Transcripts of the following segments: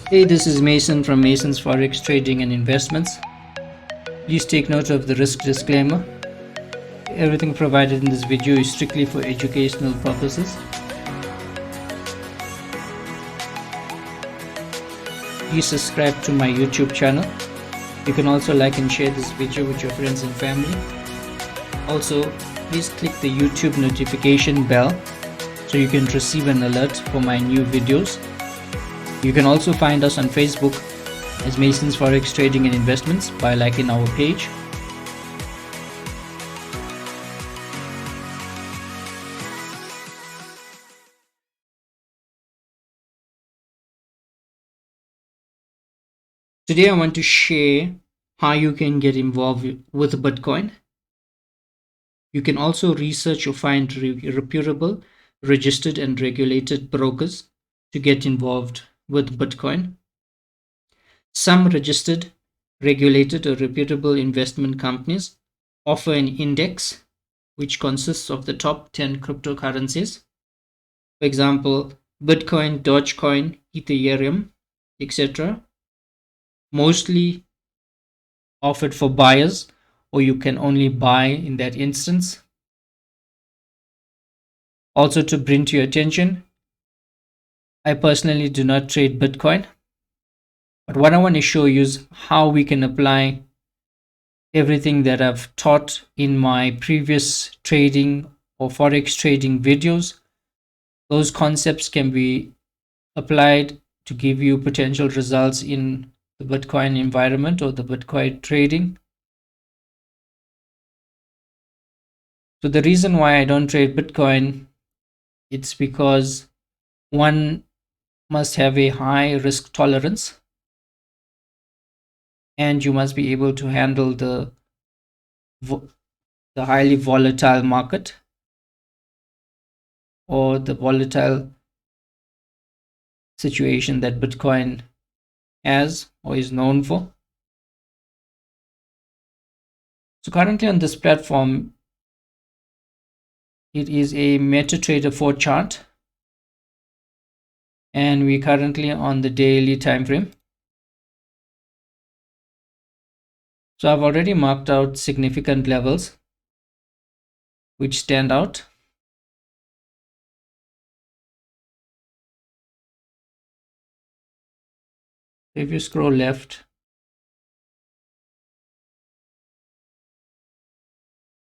Hey, this is Mason from Mason's Forex Trading and Investments. Please take note of the risk disclaimer. Everything provided in this video is strictly for educational purposes. Please subscribe to my YouTube channel. You can also like and share this video with your friends and family. Also, please click the YouTube notification bell so you can receive an alert for my new videos. You can also find us on Facebook as Mason's Forex Trading and Investments by liking our page. Today I want to share how you can get involved with Bitcoin. You can also research or find reputable, registered and regulated brokers to get involved with Bitcoin. Some registered, regulated or reputable investment companies offer an index which consists of the top 10 cryptocurrencies. For example, Bitcoin, Dogecoin, Ethereum, etc. Mostly offered for buyers, or you can only buy in that instance. Also, to bring to your attention, I personally do not trade Bitcoin, but what I want to show you is how we can apply everything that I've taught in my previous trading or forex trading videos. Those concepts can be applied to give you potential results in the Bitcoin environment or the Bitcoin trading. So the reason why I don't trade Bitcoin, it's because one must have a high risk tolerance and you must be able to handle the highly volatile market or the volatile situation that Bitcoin has or is known for. So currently on this platform, it is a MetaTrader 4 chart, and we're currently on the daily time frame. So I've already marked out significant levels which stand out. If you scroll left,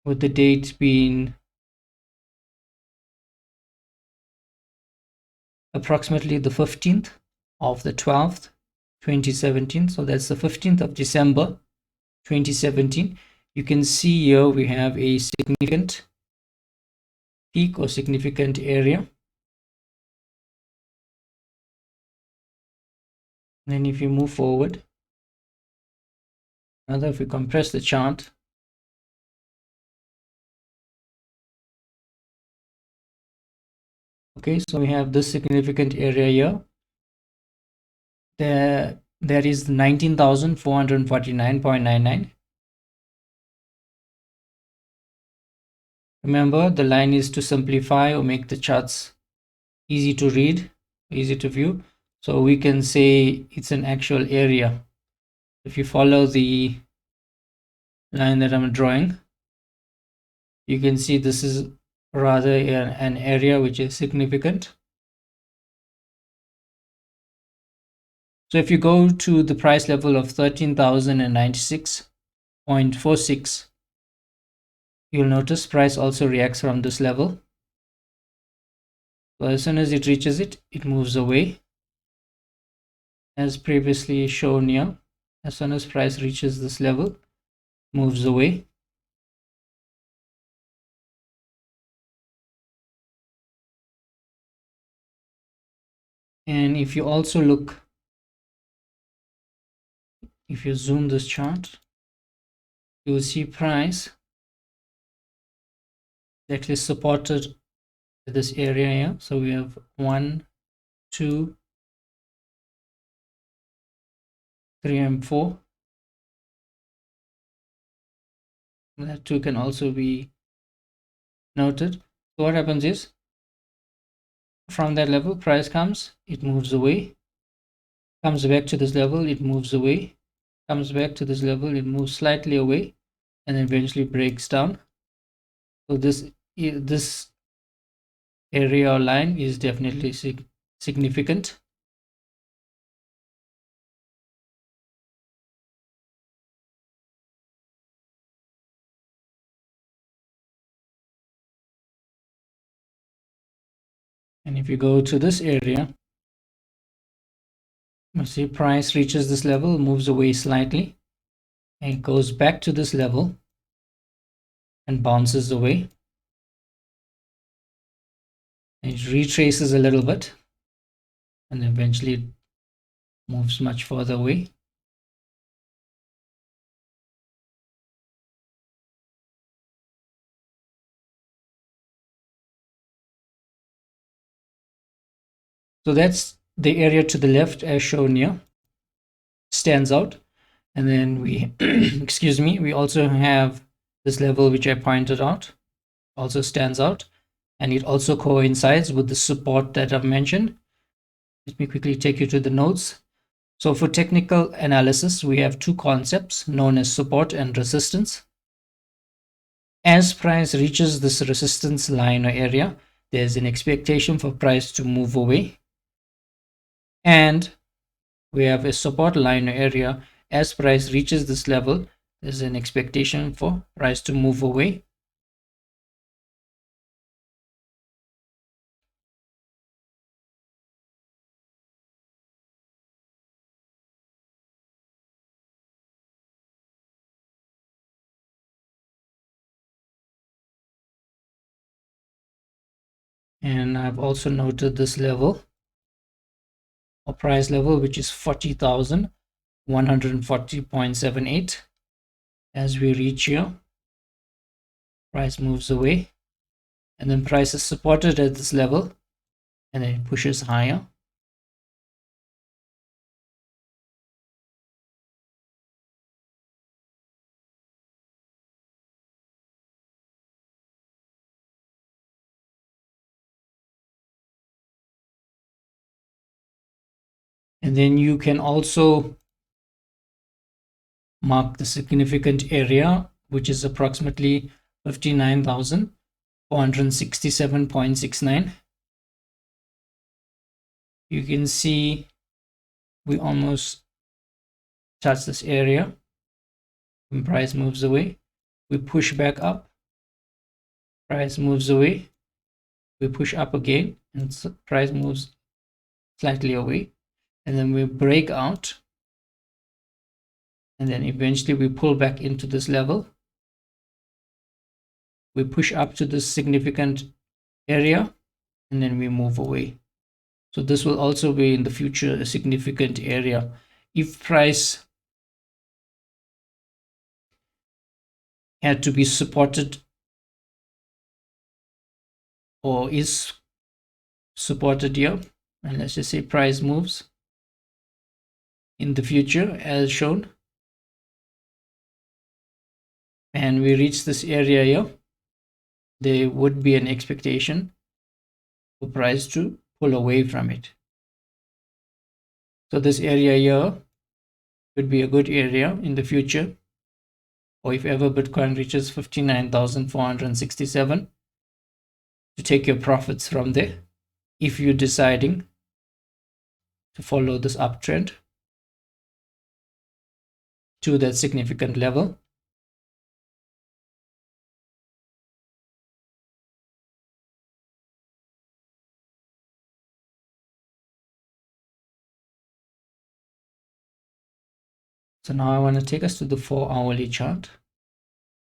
with the date being approximately the 15th of the 12th, 2017. So that's the 15th of December, 2017. You can see here we have a significant peak or significant area. Then if you move forward, now if we compress the chart, okay, so we have this significant area here. There is 19,449.99. Remember, the line is to simplify or make the charts easy to read, easy to view. So we can say it's an actual area. If you follow the line that I'm drawing, you can see this is rather an area which is significant. So if you go to the price level of 13,096.46, you'll notice price also reacts from this level. So as soon as it reaches it, it moves away. As previously shown here, as soon as price reaches this level, moves away. And if you also look, if you zoom this chart, you will see price actually supported this area here. So we have 1, 2, 3 and 4. That too can also be noted. So what happens is, from that level price comes, it moves away, comes back to this level, it moves away, comes back to this level, it moves slightly away, and eventually breaks down. So this area or line is definitely significant. And if you go to this area, you see price reaches this level, moves away slightly, and goes back to this level and bounces away. And it retraces a little bit and eventually moves much further away. So that's the area to the left as shown here, stands out. And then we, excuse me, we also have this level which I pointed out, also stands out, and it also coincides with the support that I've mentioned. Let me quickly take you to the notes. So for technical analysis, we have two concepts known as support and resistance. As price reaches this resistance line or area, there's an expectation for price to move away. And we have a support line or area. As price reaches this level, there's an expectation for price to move away. And I've also noted this level or price level, which is 40,140.78. As we reach here, price moves away, and then price is supported at this level, and then it pushes higher. And then you can also mark the significant area, which is approximately 59,467.69. You can see we almost touch this area. When price moves away, we push back up. Price moves away, we push up again, and price moves slightly away, and then we break out, and then eventually we pull back into this level. We push up to this significant area, and then we move away. So this will also be in the future a significant area. If price had to be supported or is supported here, and let's just say price moves in the future as shown, and we reach this area here, there would be an expectation for price to pull away from it. So this area here could be a good area in the future, or if ever Bitcoin reaches 59,467, to take your profits from there if you're deciding to follow this uptrend to that significant level. So now I want to take us to the 4-hourly chart.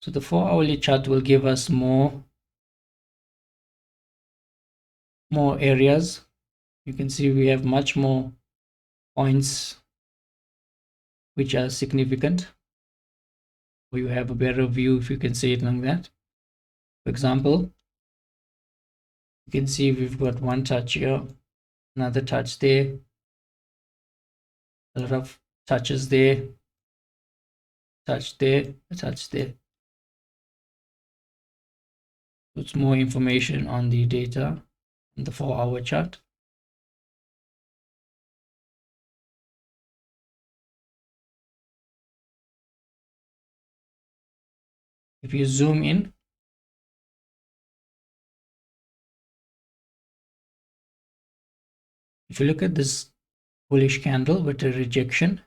So the 4-hourly chart will give us more areas. You can see we have much more points which are significant, or you have a better view if you can say it like that. For example, you can see we've got one touch here, another touch there, a lot of touches there, touch there, a touch there. It's more information on the data in the 4-hour chart. If you zoom in, if you look at this bullish candle with a rejection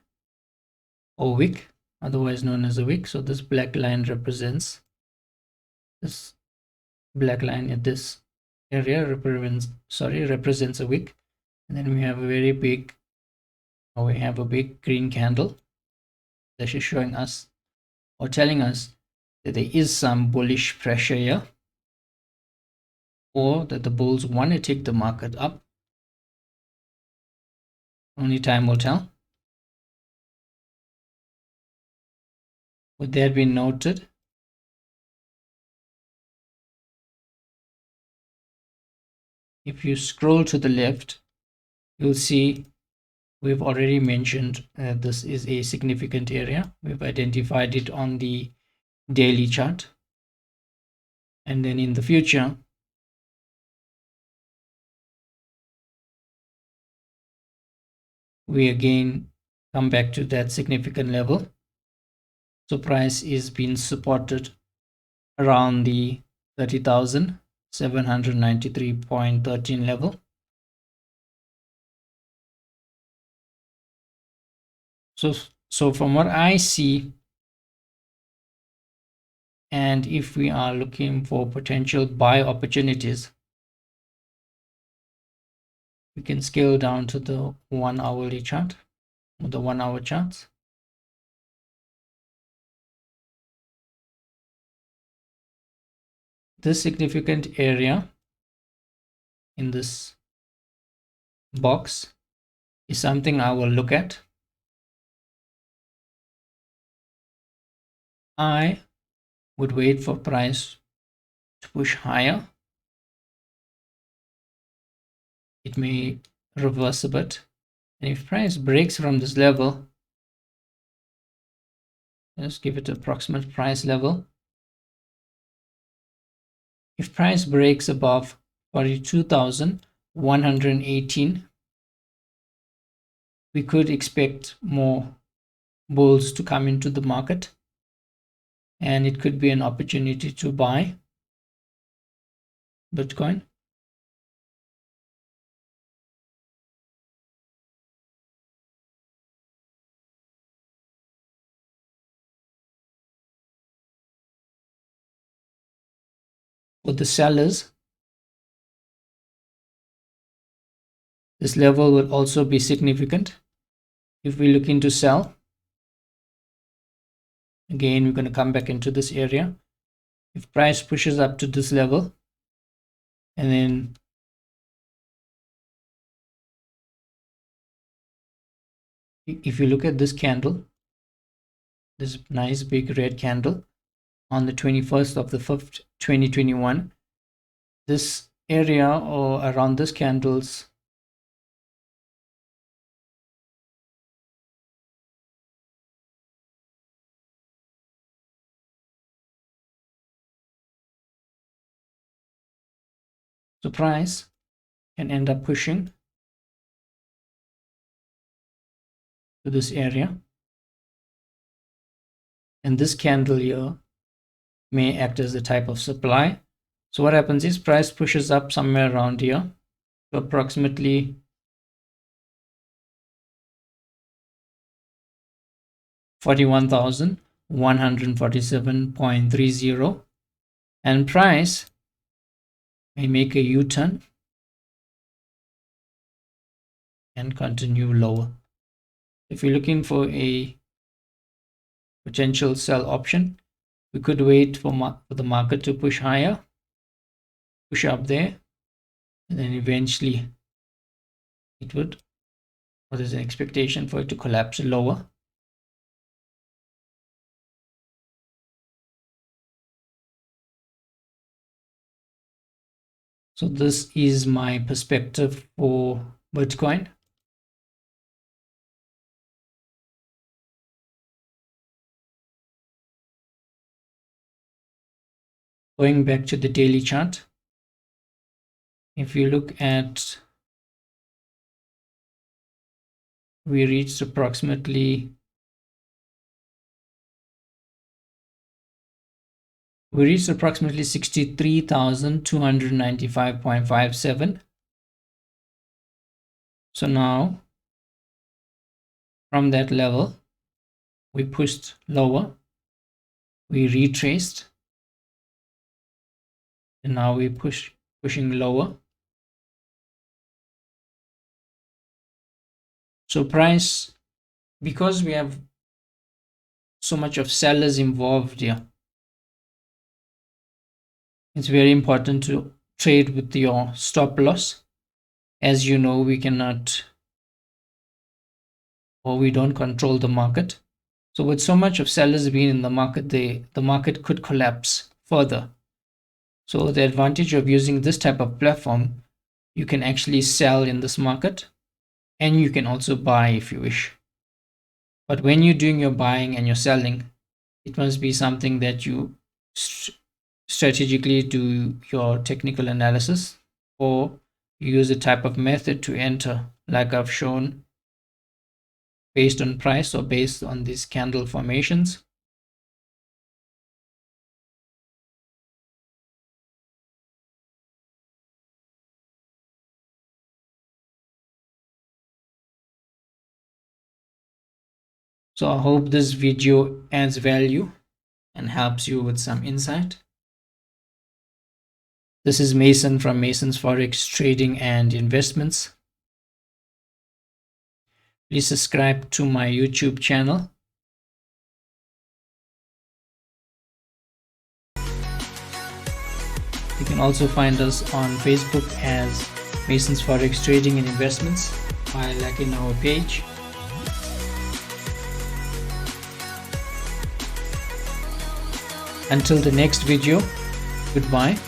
or wick, otherwise known as a wick, so this black line represents this black line in this area represents a wick, and then we have a very big, or we have a big green candle that is showing us or telling us that there is some bullish pressure here, or that the bulls want to take the market up. Only time will tell. With that being noted, if you scroll to the left, you'll see we've already mentioned this is a significant area. We've identified it on the daily chart. And then in the future, we again come back to that significant level. So price is being supported around the 30,793.13 level. So from what I see, and if we are looking for potential buy opportunities, we can scale down to the 1 hourly chart, or the 1 hour charts. This significant area in this box is something I will look at. I would wait for price to push higher. It may reverse a bit, and if price breaks from this level, let's give it an approximate price level. If price breaks above 42,118, we could expect more bulls to come into the market, and it could be an opportunity to buy Bitcoin. For the sellers, this level will also be significant. If we look into sell, again, we're going to come back into this area. If price pushes up to this level, and then if you look at this candle, this nice big red candle on the 21st of the 5th, 2021, this area or around this candle's so price can end up pushing to this area, and this candle here may act as a type of supply. So what happens is price pushes up somewhere around here to approximately 41,147.30, and price may make a U-turn and continue lower. If you're looking for a potential sell option, we could wait for the market to push higher, push up there, and then eventually it would, or there's an expectation for it to collapse lower. So this is my perspective for Bitcoin. Going back to the daily chart, if you look at, we reached approximately We reached approximately 63,295.57. So now from that level, we pushed lower, we retraced, and now we pushing lower. So price, because we have so much of sellers involved here, it's very important to trade with your stop loss. As you know, we cannot, or we don't control the market. So with so much of sellers being in the market, the market could collapse further. So the advantage of using this type of platform, you can actually sell in this market and you can also buy if you wish. But when you're doing your buying and your selling, it must be something that you strategically do your technical analysis, or you use a type of method to enter, like I've shown, based on price or based on these candle formations. So I hope this video adds value and helps you with some insight. This is Mason from Mason's Forex Trading and Investments. Please subscribe to my YouTube channel. You can also find us on Facebook as Mason's Forex Trading and Investments by liking our page. Until the next video, goodbye.